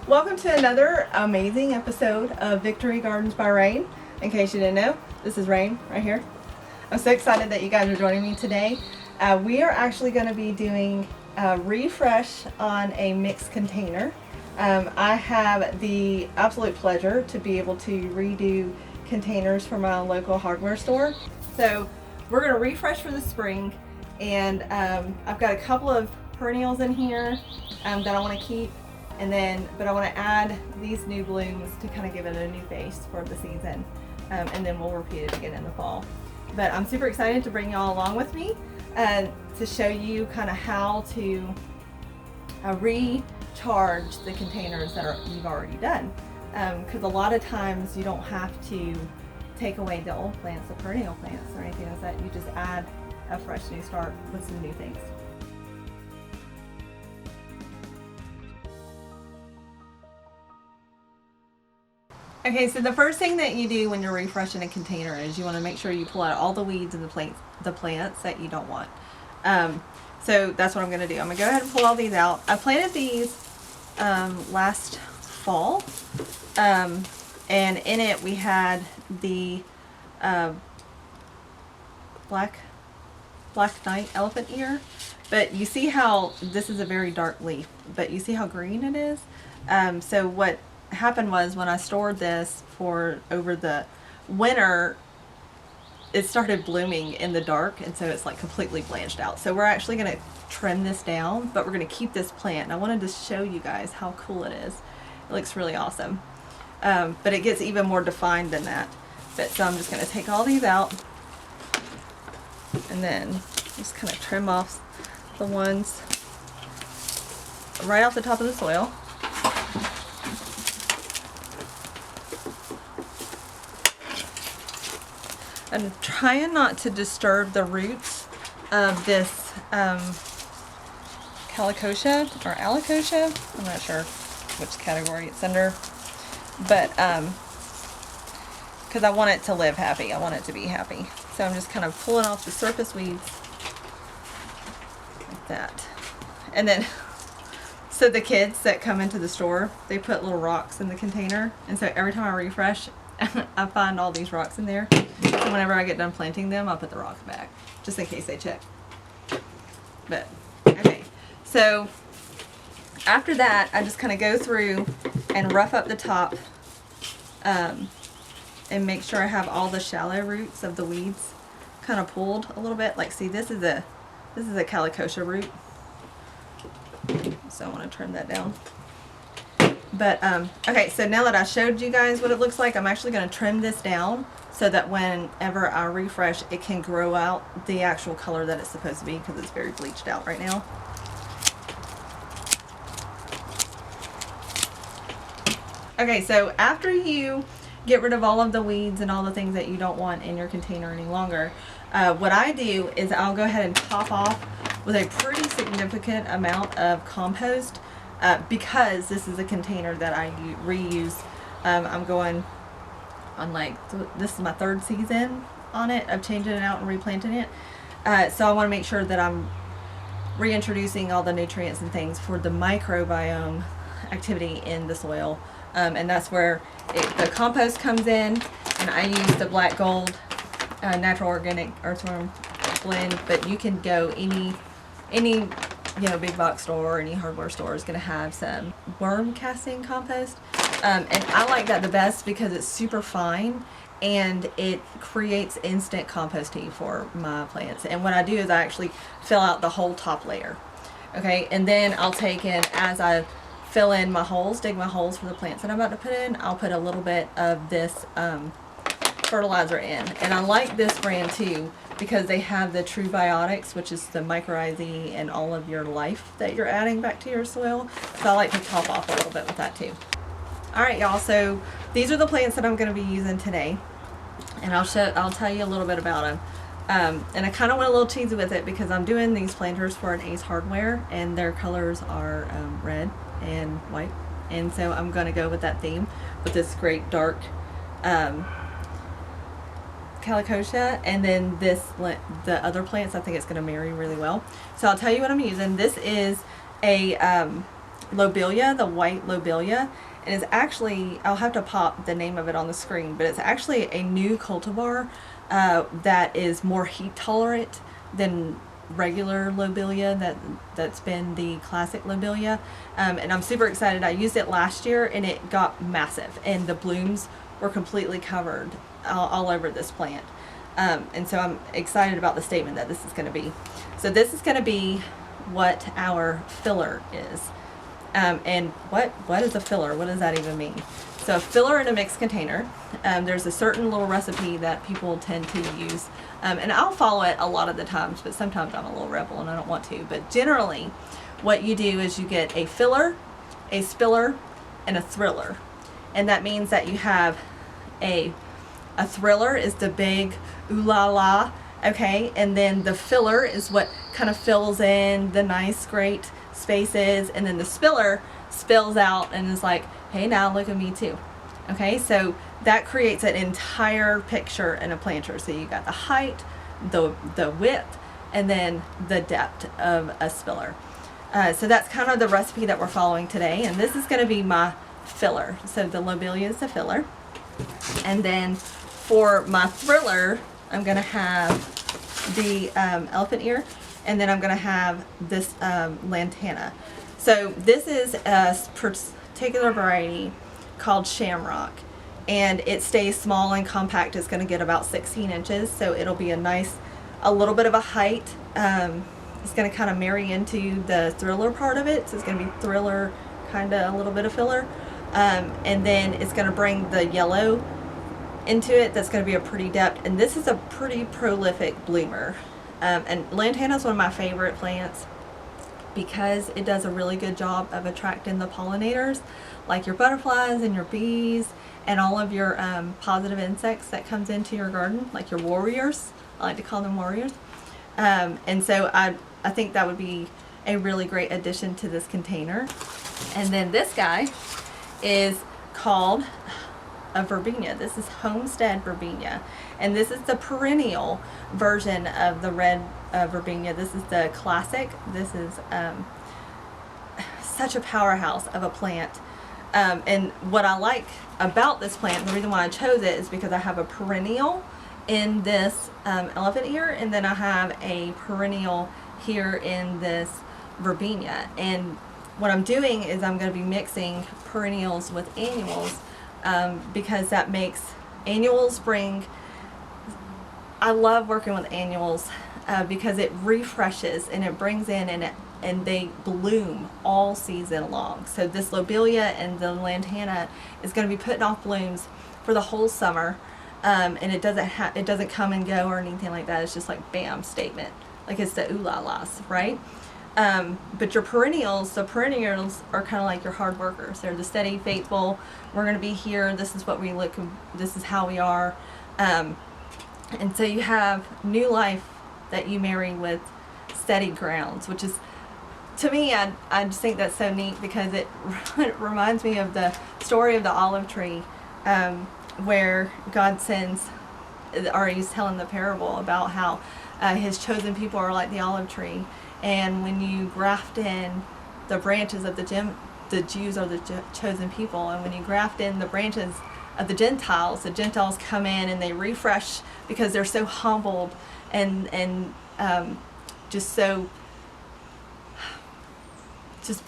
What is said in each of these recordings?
Welcome to another amazing episode of Victory Gardens by Rain. In case you didn't know, this is Rain right here. I'm so excited that you guys are joining me today. We are actually going to be doing a refresh on a mixed container. I have the absolute pleasure to be able to redo containers for my local hardware store. So we're going to refresh for the spring, and I've got a couple of perennials in here that I want to keep. But I want to add these new blooms to kind of give it a new face for the season. And then we'll repeat it again in the fall. But I'm super excited to bring y'all along with me to show you kind of how to recharge the containers that you've already done. Because a lot of times you don't have to take away the old plants, the perennial plants or anything like that. You just add a fresh new start with some new things. Okay, so the first thing that you do when you're refreshing a container is you want to make sure you pull out all the weeds and the plants that you don't want. So that's what I'm going to do. I'm going to go ahead and pull all these out. I planted these last fall, and in it we had the black knight elephant ear. But you see how this is a very dark leaf, but you see how green it is? So what happened was when I stored this for over the winter, it started blooming in the dark, and so it's like completely blanched out. So we're actually going to trim this down, but we're going to keep this plant. And I wanted to show you guys how cool it is. It looks really awesome. But it gets even more defined than that. So I'm just going to take all these out and then just kind of trim off the ones right off the top of the soil. I'm trying not to disturb the roots of this calicosia or alocasia. I'm not sure which category it's under, but because I want it to live happy, I want it to be happy. So I'm just kind of pulling off the surface weeds like that. And then, so the kids that come into the store, they put little rocks in the container, and so every time I refresh, I find all these rocks in there. So whenever I get done planting them, I'll put the rocks back, just in case they check. But, okay. So, after that, I just kind of go through and rough up the top and make sure I have all the shallow roots of the weeds kind of pulled a little bit. Like, see, this is a calicosia root. So I want to trim that down. But, okay, so now that I showed you guys what it looks like, I'm actually going to trim this down so that whenever I refresh, it can grow out the actual color that it's supposed to be, because it's very bleached out right now. Okay, so after you get rid of all of the weeds and all the things that you don't want in your container any longer, what I do is I'll go ahead and top off with a pretty significant amount of compost. Because this is a container that I reuse. I'm going on this is my third season on it of changing it out and replanting it. So I want to make sure that I'm reintroducing all the nutrients and things for the microbiome activity in the soil. And that's where the compost comes in, and I use the black gold natural organic earthworm blend, but you can go any big box store or any hardware store is going to have some worm casting compost. And I like that the best because it's super fine and it creates instant composting for my plants. And what I do is I actually fill out the whole top layer. Okay, and then I'll take in, as I fill in my holes, dig my holes for the plants that I'm about to put in, I'll put a little bit of this fertilizer in. And I like this brand too, because they have the True Biotics, which is the mycorrhizae and all of your life that you're adding back to your soil. So I like to top off a little bit with that too. Alright y'all, so these are the plants that I'm going to be using today, and I'll tell you a little bit about them. And I kind of went a little cheesy with it because I'm doing these planters for an Ace Hardware, and their colors are red and white, and so I'm going to go with that theme with this great dark calicosia, and then the other plants I think it's going to marry really well. So I'll tell you what I'm using. This is a lobelia, the white lobelia, and it's actually, I'll have to pop the name of it on the screen, but it's actually a new cultivar that is more heat tolerant than regular lobelia that's been the classic lobelia, and I'm super excited. I used it last year and it got massive, and the blooms were completely covered all over this plant, and so I'm excited about the statement that this is going to be. So this is going to be what our filler is. And what is a filler? What does that even mean? So a filler in a mixed container, there's a certain little recipe that people tend to use, and I'll follow it a lot of the times, but sometimes I'm a little rebel and I don't want to. But generally, what you do is you get a filler, a spiller, and a thriller. And that means that you have a thriller is the big ooh la la, okay? And then the filler is what kind of fills in the nice, great spaces, and then the spiller spills out and is like, hey, now look at me too. Okay, so that creates an entire picture in a planter. So you got the height, the width, and then the depth of a spiller. So that's kind of the recipe that we're following today, and this is going to be my filler. So the lobelia is the filler, and then for my thriller, I'm going to have the elephant ear, and then I'm going to have this lantana. So this is a particular variety called Shamrock, and it stays small and compact. It's going to get about 16 inches, so it'll be a little bit of a height. It's going to kind of marry into the thriller part of it, so it's going to be thriller, kind of a little bit of filler, and then it's going to bring the yellow into it. That's going to be a pretty depth, and this is a pretty prolific bloomer. And lantana is one of my favorite plants because it does a really good job of attracting the pollinators, like your butterflies and your bees and all of your positive insects that comes into your garden, like your warriors. I like to call them warriors. And so I think that would be a really great addition to this container. And then this guy is called a verbena. This is Homestead verbena, and this is the perennial version of the red verbena. This is the classic. This is such a powerhouse of a plant, and what I like about this plant, the reason why I chose it, is because I have a perennial in this elephant ear, and then I have a perennial here in this verbena. And what I'm doing is I'm going to be mixing perennials with annuals, because that makes annuals I love working with annuals because it refreshes and it brings in and they bloom all season long. So this lobelia and the lantana is going to be putting off blooms for the whole summer, and it doesn't come and go or anything like that. It's just like bam, statement, like it's the ooh la las, right? But your perennials, the perennials are kind of like your hard workers. They're the steady, faithful. We're going to be here. This is what we look. This is how we are. And so you have new life that you marry with steady grounds, which is, to me, I just think that's so neat because it reminds me of the story of the olive tree, where God sends, or he's telling the parable about how his chosen people are like the olive tree. And when you graft in the branches of the Jews are the chosen people, and when you graft in the branches of the Gentiles come in and they refresh because they're so humbled and just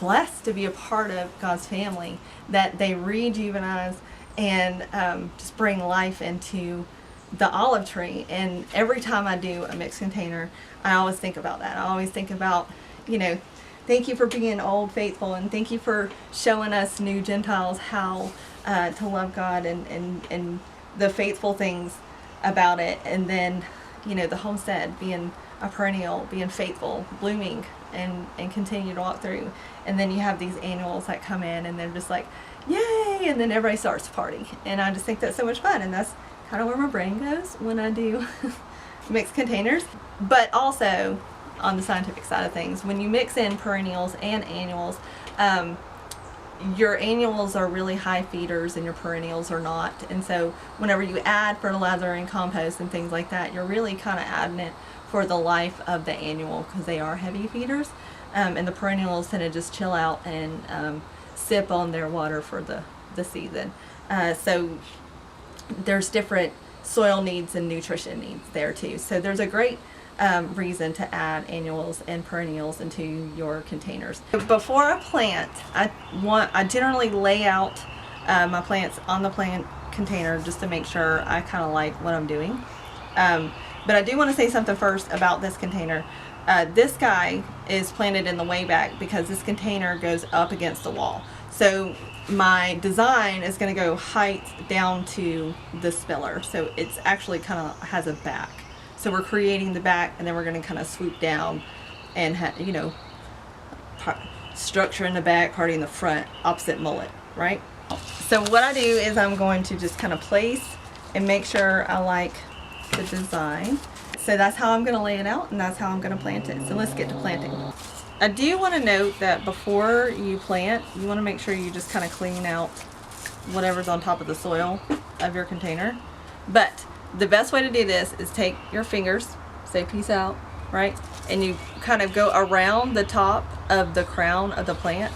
blessed to be a part of God's family, that they rejuvenize and just bring life into the olive tree. And every time I do a mixed container, I always think about that. I always think about, thank you for being old faithful, and thank you for showing us new Gentiles how to love God and the faithful things about it. And then, the homestead being a perennial, being faithful, blooming, and continue to walk through. And then you have these annuals that come in and they're just like, yay, and then everybody starts to party. And I just think that's so much fun, and that's kind of where my brain goes when I do mixed containers. But also on the scientific side of things, when you mix in perennials and annuals, your annuals are really high feeders and your perennials are not. And so whenever you add fertilizer and compost and things like that, you're really kind of adding it for the life of the annual because they are heavy feeders. and the perennials tend to just chill out and sip on their water for the season. So there's different soil needs and nutrition needs there too. So there's a great reason to add annuals and perennials into your containers. Before I plant, I generally lay out my plants on the plant container just to make sure I kind of like what I'm doing. But I do want to say something first about this container. This guy is planted in the way back because this container goes up against the wall. So my design is going to go height down to the spiller. So it's actually kind of has a back. So we're creating the back, and then we're going to kind of swoop down and structure in the back, party in the front, opposite mullet, right? So what I do is I'm going to just kind of place and make sure I like the design. So that's how I'm going to lay it out, and that's how I'm going to plant it. So let's get to planting. I do want to note that before you plant, you want to make sure you just kind of clean out whatever's on top of the soil of your container. But the best way to do this is take your fingers, say peace out, right? And you kind of go around the top of the crown of the plant.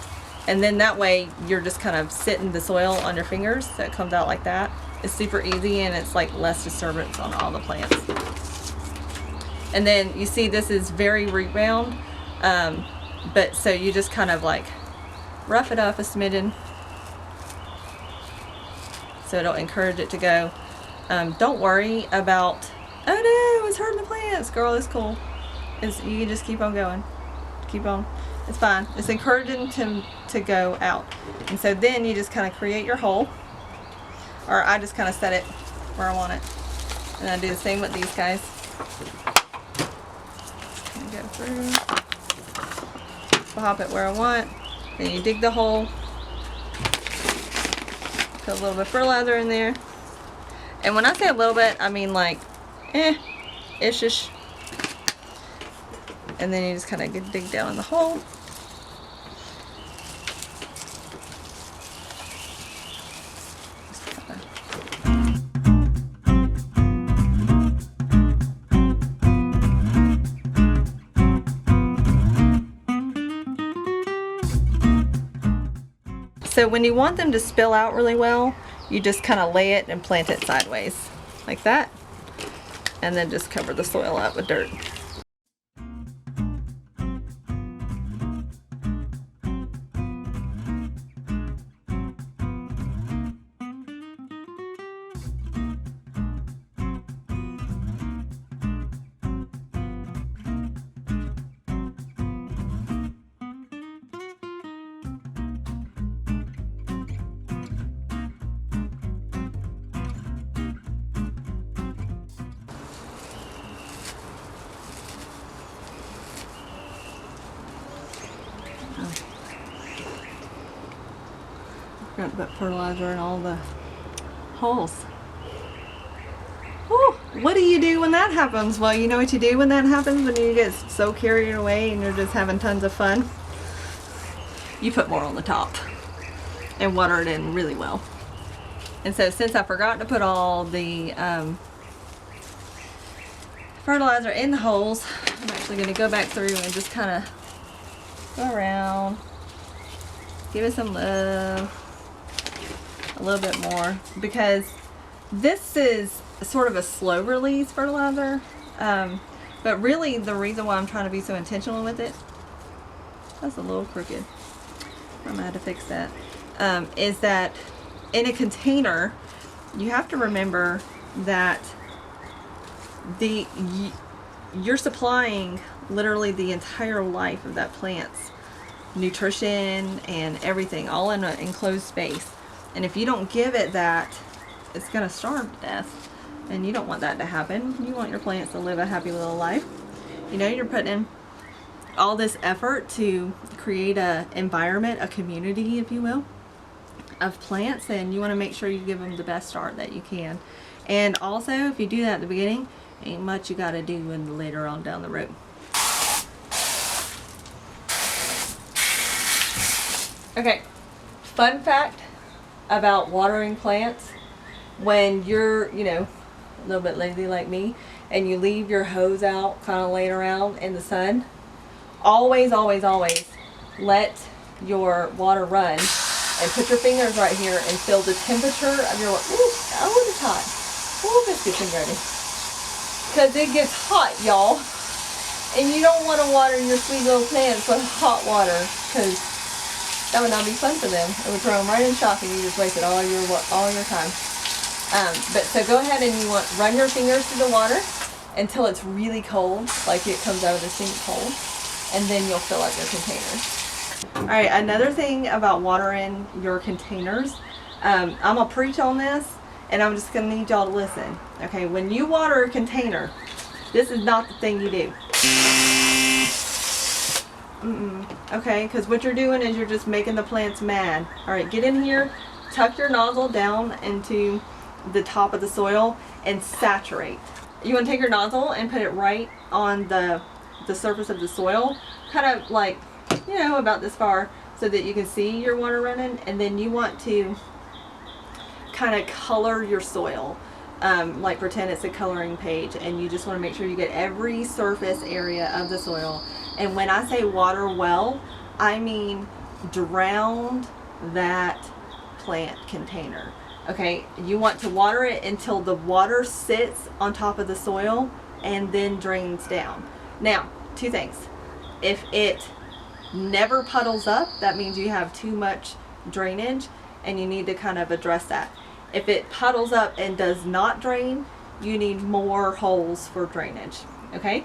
And then that way you're just kind of sitting the soil on your fingers, so it comes out like that. It's super easy, and it's like less disturbance on all the plants. And then you see this is very root bound, but so you just kind of like rough it up a smidgen so it'll encourage it to go. Don't worry about, oh no, it's hurting the plants. Girl, it's cool. You can just keep on going. Keep on. It's fine. It's encouraging to go out. And so then you just kind of create your hole, or I just kind of set it where I want it. And I do the same with these guys. Go through, pop it where I want. Then you dig the hole, put a little bit of fertilizer in there. And when I say a little bit, I mean like, ish. And then you just kind of dig down in the hole. So when you want them to spill out really well, you just kind of lay it and plant it sideways like that, and then just cover the soil up with dirt. Got to put fertilizer in all the holes. Whew, what do you do when that happens? Well, you know what you do when that happens, when you get so carried away and you're just having tons of fun? You put more on the top and water it in really well. And so since I forgot to put all the fertilizer in the holes, I'm actually going to go back through and just kind of go around, give it some love. A little bit more, because this is sort of a slow release fertilizer, but really the reason why I'm trying to be so intentional with it, that's a little crooked, I'm gonna have to fix that, is that in a container you have to remember that you're supplying literally the entire life of that plant's nutrition and everything all in an enclosed space. And if you don't give it that, it's going to starve to death. And you don't want that to happen. You want your plants to live a happy little life. You know, you're putting in all this effort to create a environment, a community, if you will, of plants. And you want to make sure you give them the best start that you can. And also, if you do that at the beginning, ain't much you got to do later on down the road. Okay, fun fact about watering plants: when you're, you know, a little bit lazy like me, and you leave your hose out kind of laying around in the sun, always, always, always let your water run and put your fingers right here and feel the temperature of your water. Ooh, oh, it's hot. Ooh, this getting ready. Because it gets hot, y'all. And you don't want to water your sweet little plants with hot water, because that would not be fun for them. It would throw them right in shock and you just wasted all your time. But so go ahead and run your fingers through the water until it's really cold, like it comes out of the sink cold, and then you'll fill up your containers. All right, another thing about watering your containers, I'm gonna preach on this, and I'm just gonna need y'all to listen. Okay, when you water a container, this is not the thing you do. Okay, because what you're doing is you're just making the plants mad. All right, get in here, tuck your nozzle down into the top of the soil and saturate. You want to take your nozzle and put it right on the surface of the soil, kind of like, you know, about this far, so that you can see your water running. And then you want to kind of color your soil, like pretend it's a coloring page, and you just want to make sure you get every surface area of the soil. And when I say water well, I mean drown that plant container. Okay, you want to water it until the water sits on top of the soil and then drains down. Now, two things. If it never puddles up, that means you have too much drainage and you need to kind of address that. If it puddles up and does not drain, you need more holes for drainage. Okay,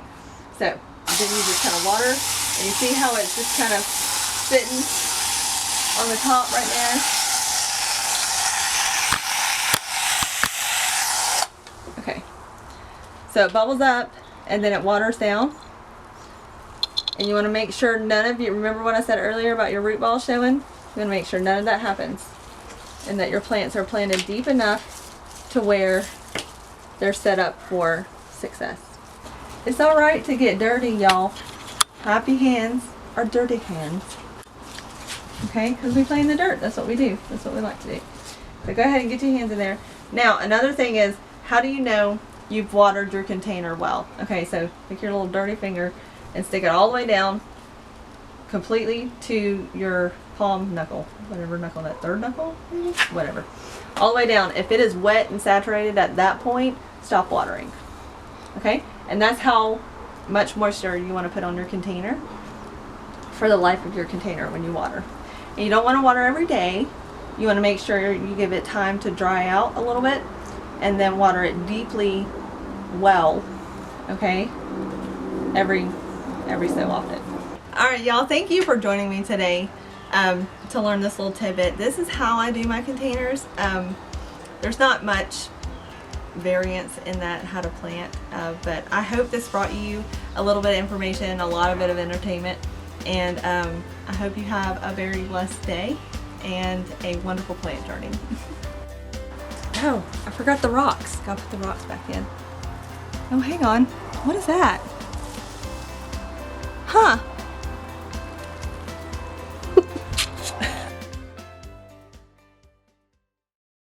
so then you just kind of water, and you see how it's just kind of sitting on the top right there. Okay, so it bubbles up and then it waters down, and you want to make sure none of you, remember what I said earlier about your root ball showing? You want to make sure none of that happens, and that your plants are planted deep enough to where they're set up for success. It's alright to get dirty, y'all. Happy hands are dirty hands. Okay, because we play in the dirt. That's what we do. That's what we like to do. So go ahead and get your hands in there. Now, another thing is, how do you know you've watered your container well? Okay, so take your little dirty finger and stick it all the way down, completely to your palm knuckle. Whatever knuckle, that third knuckle? Maybe? Whatever. All the way down. If it is wet and saturated at that point, stop watering. Okay? And that's how much moisture you want to put on your container for the life of your container when you water. And you don't want to water every day. You want to make sure you give it time to dry out a little bit, and then water it deeply well, okay, every so often. Alright, y'all, thank you for joining me today to learn this little tidbit. This is how I do my containers. There's not much variance in that, how to plant, but I hope this brought you a little bit of information, a lot of bit of entertainment, and I hope you have a very blessed day and a wonderful plant journey. Oh, I forgot the rocks. Gotta put the rocks back in. Oh, hang on. What is that?